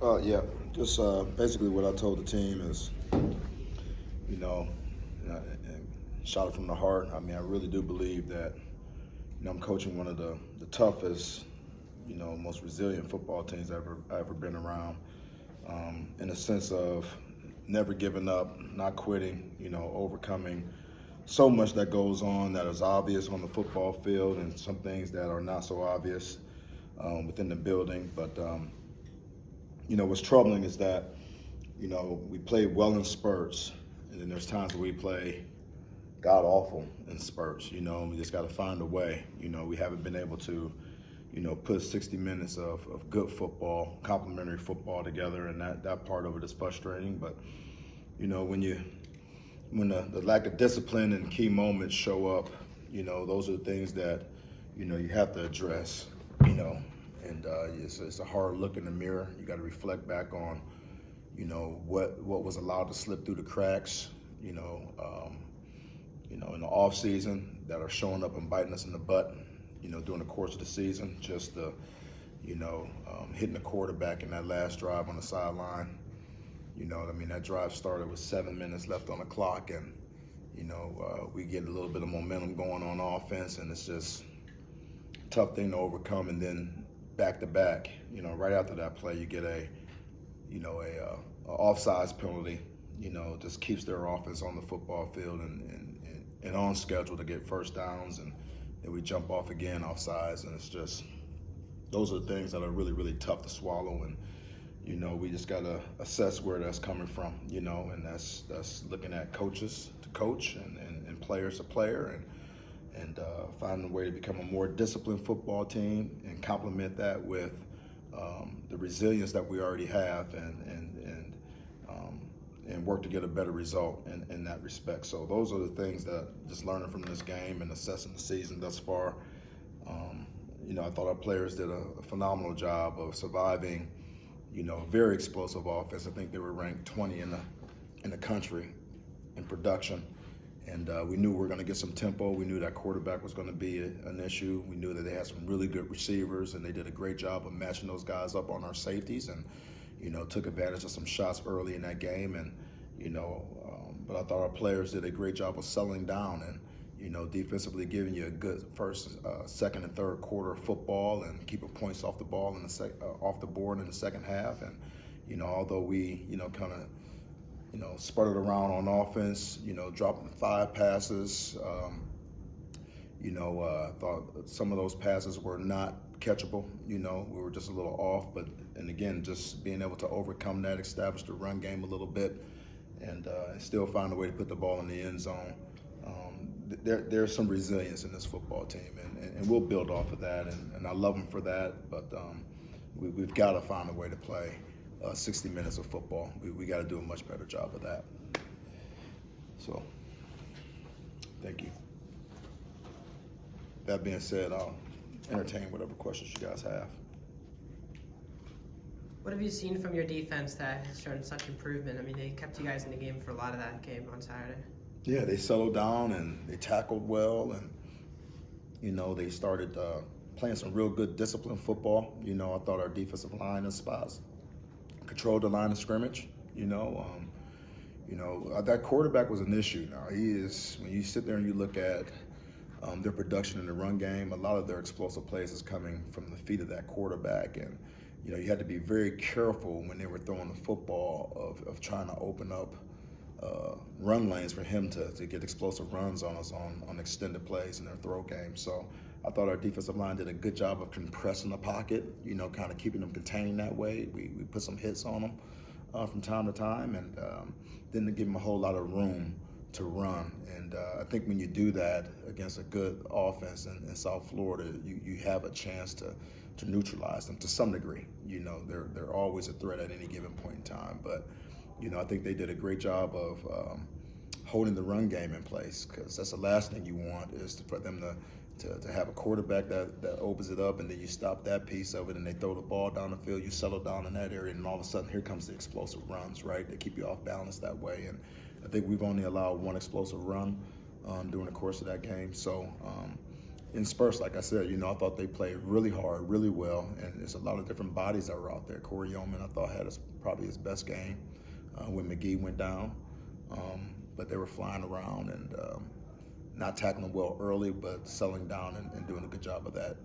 Yeah, just basically what I told the team is, you know, and shot it from the heart. I mean, I really do believe that, I'm coaching one of the toughest, most resilient football teams I ever been around. In a sense of never giving up, not quitting, overcoming so much that goes on that is obvious on the football field and some things that are not so obvious within the building. But what's troubling is that we play well in spurts, and then there's times where we play god awful in spurts. We just got to find a way. We haven't been able to, put 60 minutes of good football, complimentary football together, and that part of it is frustrating. But when the lack of discipline and key moments show up, those are the things that you have to address. And it's a hard look in the mirror. You got to reflect back on what was allowed to slip through the cracks, in the off season that are showing up and biting us in the butt, during the course of the season. Just hitting the quarterback in that last drive on the sideline. That drive started with 7 minutes left on the clock, and we get a little bit of momentum going on offense, and it's just a tough thing to overcome. And then back to back, right after that play, you get a offsides penalty. Just keeps their offense on the football field and on schedule to get first downs, and then we jump off again offsides, and it's just those are the things that are really, really tough to swallow. And we just got to assess where that's coming from, and that's looking at coaches to coach and players to player, and finding a way to become a more disciplined football team and complement that with the resilience that we already have, and work to get a better result in that respect. So those are the things that just learning from this game and assessing the season thus far. I thought our players did a phenomenal job of surviving, very explosive offense. I think they were ranked 20 in the country in production. And we knew we were going to get some tempo. We knew that quarterback was going to be an issue. We knew that they had some really good receivers, and they did a great job of matching those guys up on our safeties, and took advantage of some shots early in that game. And but I thought our players did a great job of settling down and defensively giving you a good first, second, and third quarter football, and keeping points off the ball off the board in the second half. And although we kind of sputtered around on offense, dropping 5 passes. Thought some of those passes were not catchable. We were just a little off, and again, just being able to overcome that, establish the run game a little bit, and still find a way to put the ball in the end zone. There's some resilience in this football team, and we'll build off of that, and I love them for that, but we've got to find a way to play 60 minutes of football. We got to do a much better job of that. So, thank you. That being said, I'll entertain whatever questions you guys have. What have you seen from your defense that has shown such improvement? I mean, they kept you guys in the game for a lot of that game on Saturday. Yeah, they settled down and they tackled well, and they started playing some real good disciplined football. I thought our defensive line in spots controlled the line of scrimmage. That quarterback was an issue. Now he is. When you sit there and you look at their production in the run game, a lot of their explosive plays is coming from the feet of that quarterback, and you had to be very careful when they were throwing the football of trying to open up run lanes for him to get explosive runs on us on extended plays in their throw game. So I thought our defensive line did a good job of compressing the pocket, kind of keeping them contained that way. We put some hits on them from time to time, and didn't give them a whole lot of room to run. And I think when you do that against a good offense in South Florida, you have a chance to neutralize them to some degree. They're always a threat at any given point in time, but I think they did a great job of holding the run game in place, because that's the last thing you want is for them to have a quarterback that opens it up, and then you stop that piece of it and they throw the ball down the field, you settle down in that area, and all of a sudden here comes the explosive runs, right? They keep you off balance that way. And I think we've only allowed one explosive run during the course of that game. So in spurts, like I said, I thought they played really hard, really well, and there's a lot of different bodies that were out there. Corey Yeoman, I thought, had probably his best game when McGee went down, but they were flying around and not tackling well early, but settling down and doing a good job of that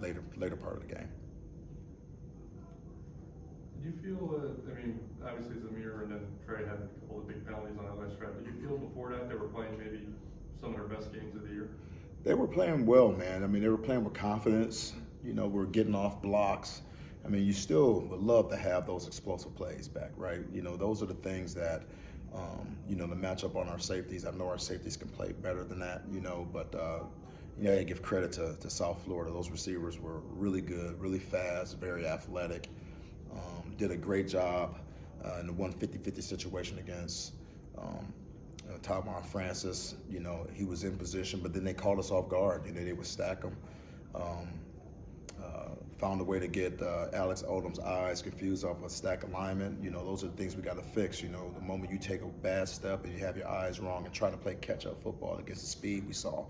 later part of the game. Did you feel, obviously Zamir and then Trey had a couple of big penalties on that last drive. Did you feel before that they were playing maybe some of their best games of the year? They were playing well, man. They were playing with confidence. We're getting off blocks. You still would love to have those explosive plays back, right? Those are the things that, the matchup on our safeties. I know our safeties can play better than that, but I give credit to South Florida. Those receivers were really good, really fast, very athletic. Did a great job in the 150-50 situation against Tyron Francis. He was in position, but then they caught us off guard. They would stack him. Found a way to get Alex Odom's eyes confused off a stack alignment. Those are the things we got to fix. The moment you take a bad step and you have your eyes wrong and try to play catch-up football against the speed we saw,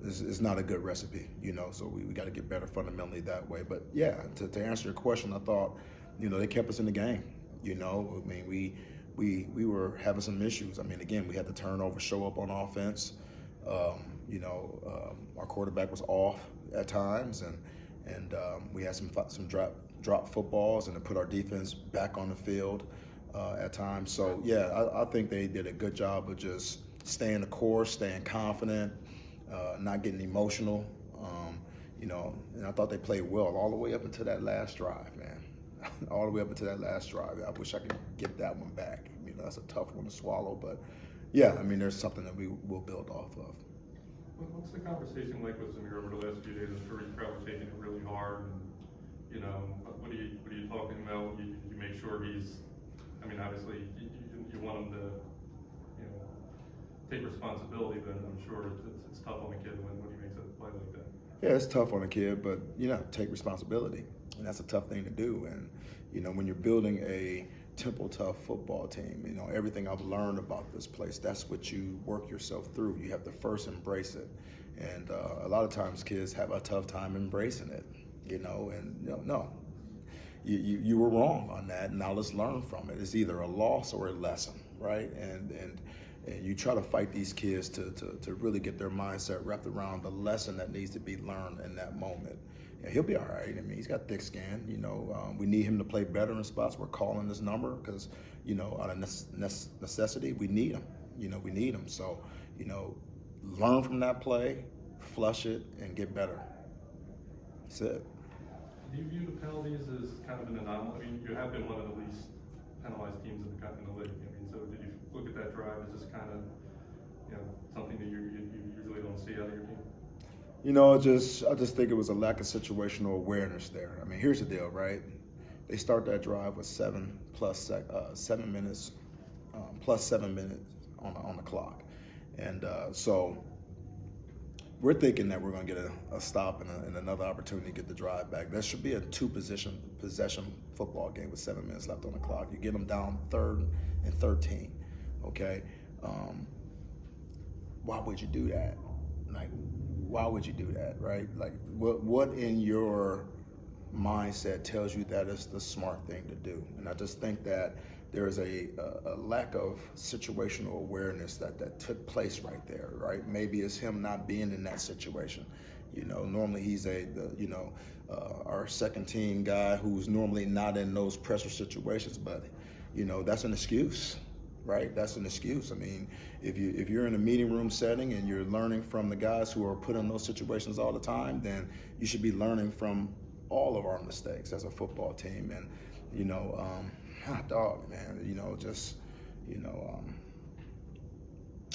it's not a good recipe. So we got to get better fundamentally that way. But yeah, to answer your question, I thought, they kept us in the game. We were having some issues. Again, we had the turnover show up on offense. Our quarterback was off at times, and we had some drop footballs, and it put our defense back on the field at times. So yeah, I think they did a good job of just staying the course, staying confident, not getting emotional. And I thought they played well all the way up into that last drive, man. All the way up into that last drive. I wish I could get that one back. That's a tough one to swallow, but yeah, there's something that we will build off of. What's the conversation like with Zamir over the last few days? I'm sure he's probably taking it really hard. And, what are you talking about? You make sure he's. Obviously you want him to, take responsibility, but I'm sure it's tough on the kid when he makes a play like that. Yeah, it's tough on a kid, but take responsibility, and that's a tough thing to do. And when you're building a Temple Tough football team, everything I've learned about this place, that's what you work yourself through. You have to first embrace it, and a lot of times kids have a tough time embracing it, no, you were wrong on that. Now let's learn from it. It's either a loss or a lesson, right? And you try to fight these kids to really get their mindset wrapped around the lesson that needs to be learned in that moment. Yeah, he'll be all right. He's got thick skin. We need him to play better in spots. We're calling his number because, out of necessity, we need him. We need him. So, learn from that play, flush it, and get better. That's it. Do you view the penalties as kind of an anomaly? You have been one of the least penalized teams in the league. So did you look at that drive as just kind of, something that you usually don't see out of your team? I just think it was a lack of situational awareness there. Here's the deal, right? They start that drive with 7 minutes on the clock, and so we're thinking that we're going to get a stop and another opportunity to get the drive back. That should be a possession football game with 7 minutes left on the clock. You get them down 3rd and 13, okay? Why would you do that? Why would you do that, right? What in your mindset tells you that is the smart thing to do? And I just think that there is a lack of situational awareness that took place right there, right? Maybe it's him not being in that situation. Normally he's our second team guy who's normally not in those pressure situations, but that's an excuse. Right, that's an excuse. If you're in a meeting room setting and you're learning from the guys who are put in those situations all the time, then you should be learning from all of our mistakes as a football team. And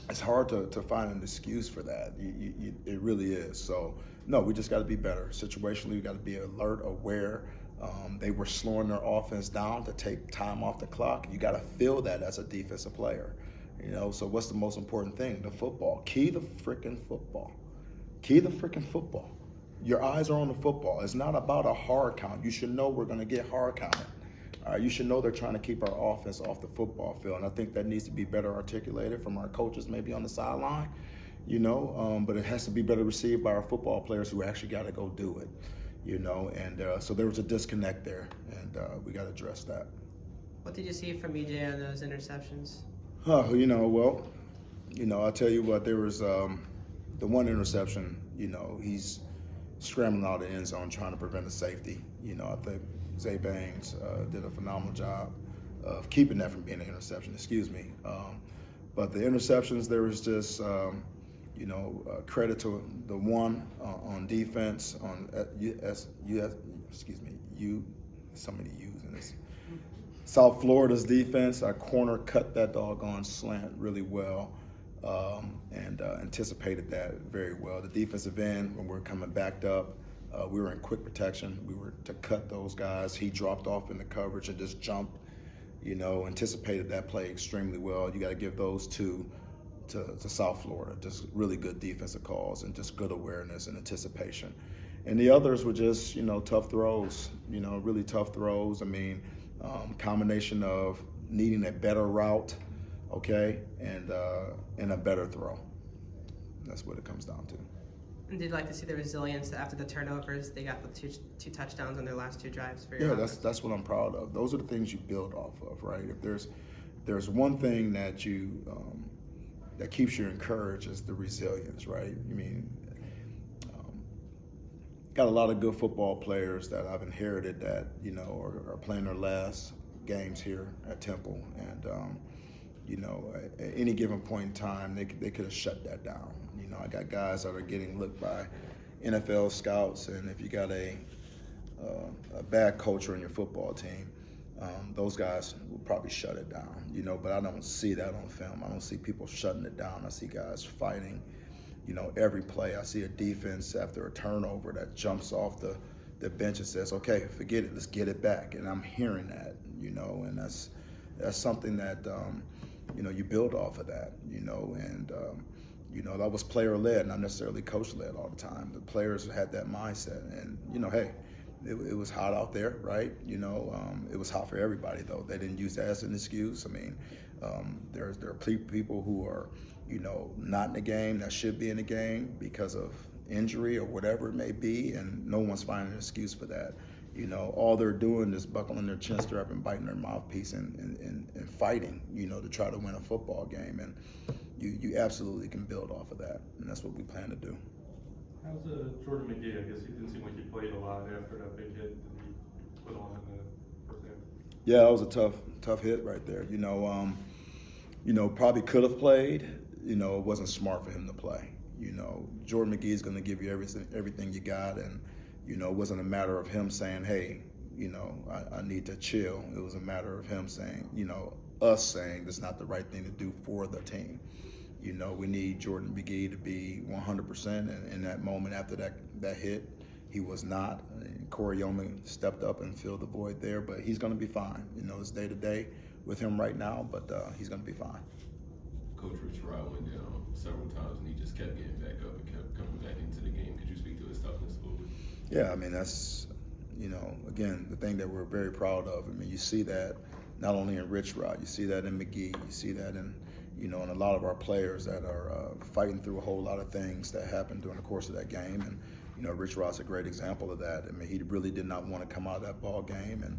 it's hard to find an excuse for that. It really is. So no, we just got to be better. Situationally, we got to be alert, aware. They were slowing their offense down to take time off the clock. You got to feel that as a defensive player. So what's the most important thing? The football. Key the freaking football. Your eyes are on the football. It's not about a hard count. You should know we're going to get hard counted. You should know they're trying to keep our offense off the football field. And I think that needs to be better articulated from our coaches maybe on the sideline. but it has to be better received by our football players who actually got to go do it, and so there was a disconnect there, and we got to address that. What did you see from EJ on those interceptions? I'll tell you what, there was the one interception, he's scrambling out of the end zone trying to prevent a safety. I think Zay Bangs did a phenomenal job of keeping that from being an interception, but the interceptions, there was just, credit to the one on defense, on so many U's in this. South Florida's defense, our corner cut that doggone slant really well, and anticipated that very well. The defensive end, when we're coming backed up, we were in quick protection. We were to cut those guys. He dropped off in the coverage and just jumped, anticipated that play extremely well. You got to give those two to South Florida. Just really good defensive calls and just good awareness and anticipation. And the others were just, tough throws, really tough throws. Combination of needing a better route, and a better throw. That's what it comes down to. And did you like to see the resilience that after the turnovers, they got the two touchdowns on their last two drives for your offense? That's what I'm proud of. Those are the things you build off of, right? If there's one thing that you that keeps you encouraged is the resilience, right? Got a lot of good football players that I've inherited that are playing their last games here at Temple, and at any given point in time they could have shut that down. I got guys that are getting looked by NFL scouts, and if you got a bad culture in your football team, those guys will probably shut it down. But I don't see that on film. I don't see people shutting it down. I see guys fighting. Every play. I see a defense after a turnover that jumps off the bench and says, "Okay, forget it. Let's get it back." And I'm hearing that, and that's something that you build off of that, and that was player led, not necessarily coach led all the time. The players had that mindset, and hey, it was hot out there, right? It was hot for everybody though. They didn't use that as an excuse. There are people who are not in the game that should be in the game because of injury or whatever it may be, and no one's finding an excuse for that. All they're doing is buckling their chin strap and biting their mouthpiece and fighting, to try to win a football game. And you absolutely can build off of that, and that's what we plan to do. How's Jordan McGee? I guess he didn't seem like he played a lot after that big hit that he put on in the first half. Yeah, that was a tough hit right there. Probably could have played. It wasn't smart for him to play. Jordan McGee is going to give you everything you got, and it wasn't a matter of him saying, "Hey, I need to chill." It was a matter of him saying, us saying this is not the right thing to do for the team. We need Jordan McGee to be 100%, and in that moment after that hit, he was not. And Corey Yeoman stepped up and filled the void there, but he's going to be fine. It's day to day with him right now, but he's going to be fine. Coach Rich Rod went down several times, and he just kept getting back up and kept coming back into the game. Could you speak to his toughness a little bit? Yeah, that's, again, the thing that we're very proud of. You see that not only in Rich Rod, you see that in McGee, you see that in, in a lot of our players that are fighting through a whole lot of things that happened during the course of that game. And, Rich Rod's a great example of that. He really did not want to come out of that ball game, and,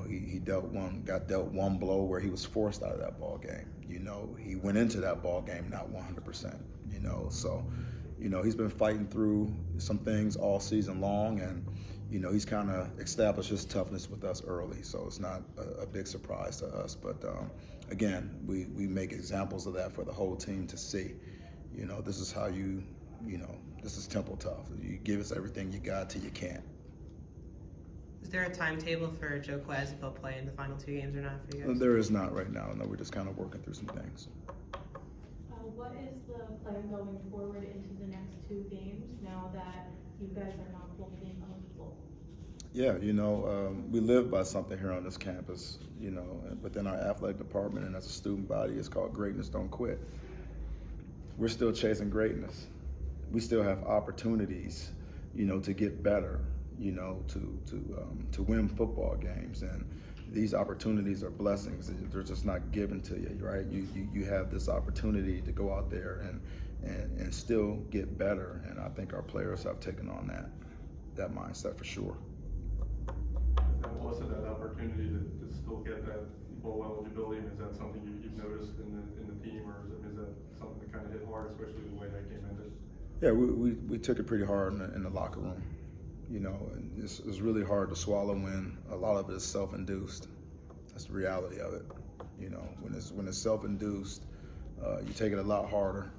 he got dealt one blow where he was forced out of that ball game. He went into that ball game not 100%, so, he's been fighting through some things all season long, and, he's kind of established his toughness with us early, so it's not a big surprise to us. But, again, we make examples of that for the whole team to see. This is how this is Temple tough. You give us everything you got till you can't. Is there a timetable for Joe Quez if he'll play in the final two games or not for you guys? There is not right now. No, we're just kind of working through some things. What is the plan going forward into the next two games now that you guys are not bowl game eligible? Yeah, we live by something here on this campus, within our athletic department and as a student body. It's called Greatness Don't Quit. We're still chasing greatness. We still have opportunities, to get better, to win football games. And these opportunities are blessings. They're just not given to you, right? You have this opportunity to go out there and, and still get better. And I think our players have taken on that mindset for sure. And also that opportunity to still get that bowl eligibility, is that something you've noticed in the team, or is that something that kind of hit hard, especially the way that game ended? Yeah, we took it pretty hard in the locker room. You know, and it's really hard to swallow when a lot of it is self-induced. That's the reality of it. You know, when it's self-induced, you take it a lot harder.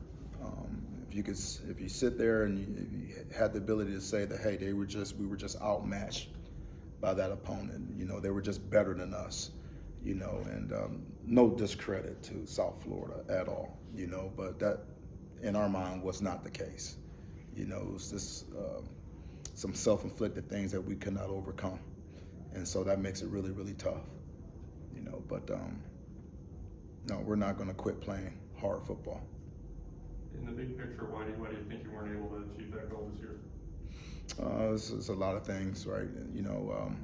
If you sit there and you had the ability to say that, hey, we were just outmatched by that opponent. You know, they were just better than us. You know, and no discredit to South Florida at all. You know, but that in our mind was not the case. You know, it was just some self-inflicted things that we could not overcome, and so that makes it really, really tough. You know, but no, we're not going to quit playing hard football. In the big picture, why do you think you weren't able to achieve that goal this year? It's a lot of things, right? You know,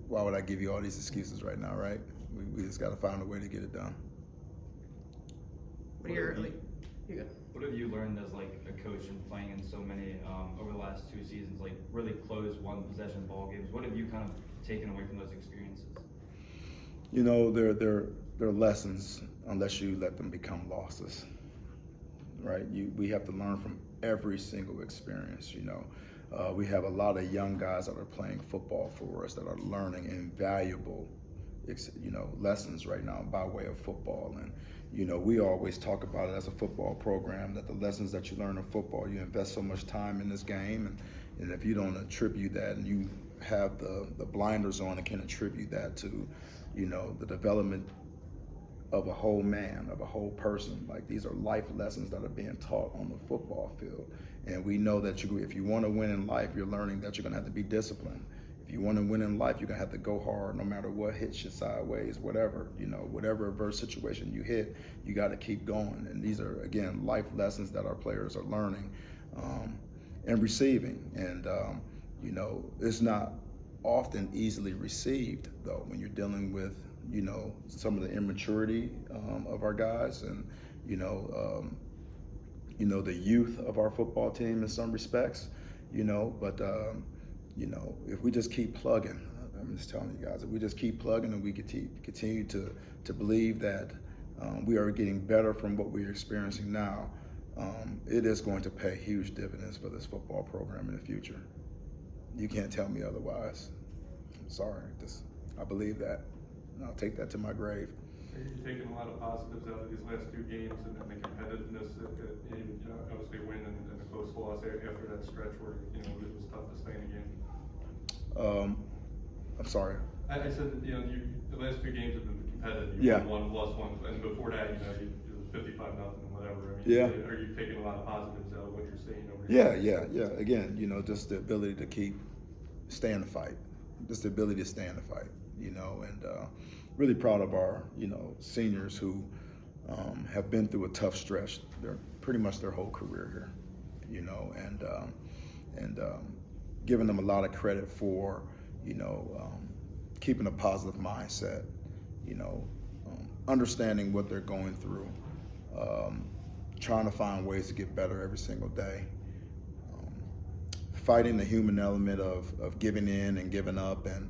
why would I give you all these excuses right now, right? We just got to find a way to get it done. What are your you go. What have you learned as like a coach and playing in so many over the last 2 seasons, like really close one possession ball games? What have you kind of taken away from those experiences? You know, they're lessons unless you let them become losses, right? We have to learn from every single experience. You know, we have a lot of young guys that are playing football for us that are learning invaluable, lessons right now by way of football. And you know, we always talk about it as a football program, that the lessons that you learn in football, you invest so much time in this game, and if you don't attribute that and you have the blinders on and can attribute that to, you know, the development of a whole man, of a whole person, like these are life lessons that are being taught on the football field. And we know that if you want to win in life, you're learning that you're going to have to be disciplined. If you want to win in life, you're going to have to go hard no matter what hits you sideways, whatever, you know, whatever adverse situation you hit, you got to keep going. And these are, again, life lessons that our players are learning and receiving. And, you know, it's not often easily received, though, when you're dealing with, you know, some of the immaturity of our guys and, you know, the youth of our football team in some respects, you know, but, you know, if we just keep plugging, I'm just telling you guys, if we just keep plugging and we continue to believe that we are getting better from what we're experiencing now, it is going to pay huge dividends for this football program in the future. You can't tell me otherwise. I'm sorry, I believe that. And I'll take that to my grave. You're taking a lot of positives out of these last 2 games and the competitiveness, you know, obviously win and a close loss after that stretch where, you know, it was tough to stay in the game. I'm sorry. I said, you know, the last 2 games have been competitive. Yeah. You won 1, lost 1, and before that, you know, it was 55-0 and whatever. I mean, Yeah. Are you taking a lot of positives out of what you're seeing over here? Yeah. Again, you know, just the ability to keep stay in the fight, just the ability to stay in the fight, you know, and really proud of our, you know, seniors who have been through a tough stretch. They're pretty much their whole career here, you know, and giving them a lot of credit for, you know, keeping a positive mindset, you know, understanding what they're going through, trying to find ways to get better every single day, fighting the human element of giving in and giving up and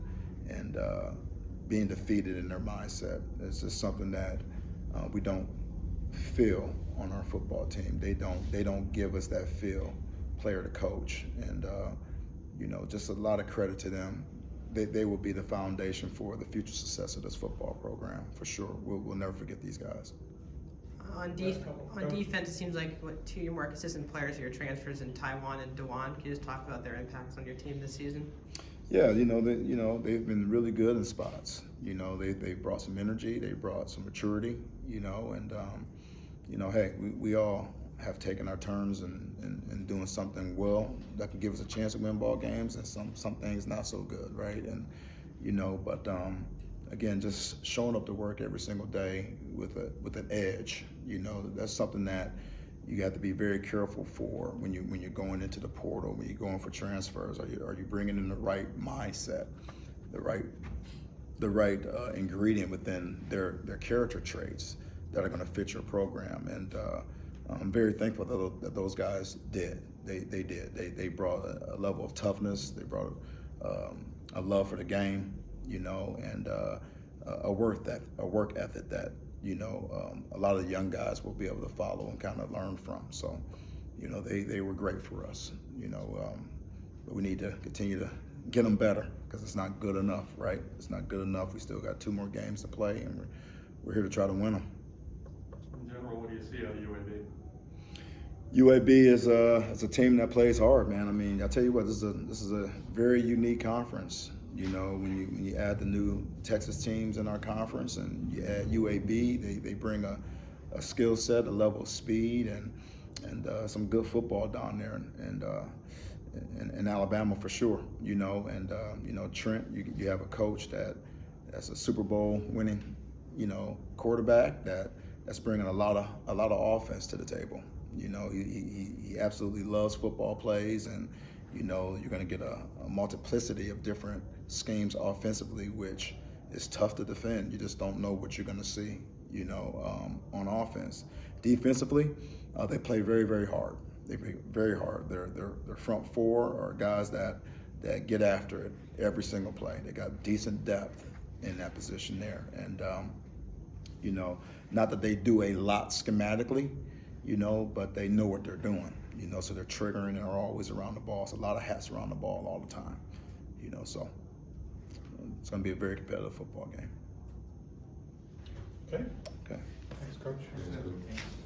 being defeated in their mindset. It's just something that we don't feel on our football team. They don't give us that feel, player to coach, and you know, just a lot of credit to them. They will be the foundation for the future success of this football program for sure. We'll never forget these guys. On defense, it seems like 2 of your more consistent players are your transfers in Taiwan and Dewan. Can you just talk about their impacts on your team this season? Yeah, you know, they've been really good in spots. You know, they brought some energy, they brought some maturity. You know, and you know, hey, we all have taken our turns and doing something well that can give us a chance to win ball games, and some things not so good, right? And you know, but again, just showing up to work every single day with an edge. You know, that's something that you have to be very careful for when you're going into the portal, when you're going for transfers. Are you bringing in the right mindset, the right ingredient within their character traits that are going to fit your program. And I'm very thankful that those guys did. They did. They brought a level of toughness. They brought a love for the game, you know, and a work ethic that, you know, a lot of the young guys will be able to follow and kind of learn from. So, you know, they were great for us, you know, but we need to continue to get them better, because it's not good enough, right? It's not good enough. We still got 2 more games to play, and we're here to try to win them. In general, what do you see out of UAB? UAB is a team that plays hard, man. I mean, I tell you what, this is a very unique conference. You know, when you add the new Texas teams in our conference, and you add UAB, they bring a skill set, a level of speed, and some good football down there, and in Alabama for sure. You know, and you know, Trent, you have a coach that's a Super Bowl winning, you know, quarterback that's bringing a lot of offense to the table. You know, he absolutely loves football plays, and you know, you're going to get a multiplicity of different schemes offensively, which is tough to defend. You just don't know what you're going to see, you know, on offense. Defensively, they play very, very hard. They play very hard. Their front 4 are guys that get after it every single play. They got decent depth in that position there, and you know, not that they do a lot schematically, you know, but they know what they're doing, you know, so they're triggering and are always around the ball. So a lot of hats around the ball all the time, you know, so it's going to be a very competitive football game. Okay. Okay. Thanks, Coach. Yeah, so-